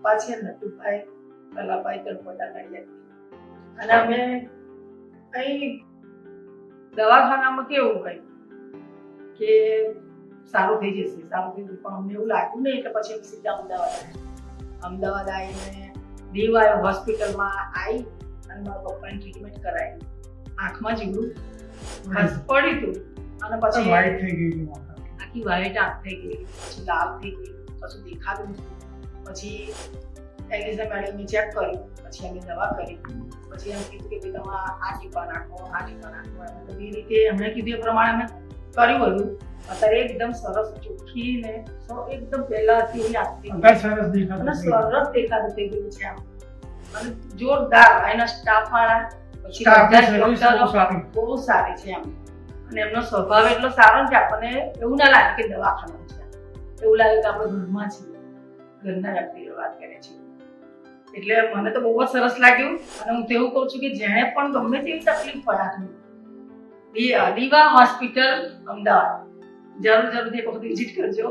પપ્પા છે નટુભાઈ કલાભાઈ ગણપતા નડિયાદ અને અમે અહીં દવાખાનામાં કેવું હોય કે સારું થઈ જશે સારું થઈ જશે પણ અમને એવું લાગ્યું નહીં એટલે પછી અમે સીધા અમદાવાદ આવીને દીવાયો હોસ્પિટલમાં આવી અને મારા પપ્પાની ટ્રીટમેન્ટ કરાવી આંખમાં જેવડું ઘસ પડી હતું અને પછી વાઈટ થઈ ગઈ આખી વાઈટ આંખ થઈ ગઈ પછી લાલ થઈ ગઈ કશું દેખાતું નથી પછી એલિઝા મેડમે ચેક કર્યું પછી અમે દવા કરી પછી એમ કીધું કે તમે આ ટીપા નાખો એમ બધી રીતે એમણે કીધું એ પ્રમાણે અમે કર્યું બધું અત્યારે એકદમ સરસ ચોખ્ખી ને એકદમ પહેલાથી એવી આપતી સરસ દેખાતું અને સરસ દેખાતું થઈ ગયું છે આમ અને જોરદાર એના સ્ટાફ વાળા પછી બહુ સારી છે આમ અને એમનો સ્વભાવ એટલો સારો કે આપણને એવું ના લાગે કે દવાખાનું છે એવું લાગે કે આપણે ઘરમાં છીએ ઘરના વ્યક્તિ વાત કરે છે એટલે મને તો બહુ જ સરસ લાગ્યું અને હું તો એવું કહું છું કે જેણે પણ ગમે તેવી તકલીફ પડે દીવા હોસ્પિટલ અમદાવાદ જરૂર એક વખત વિઝિટ કરજો.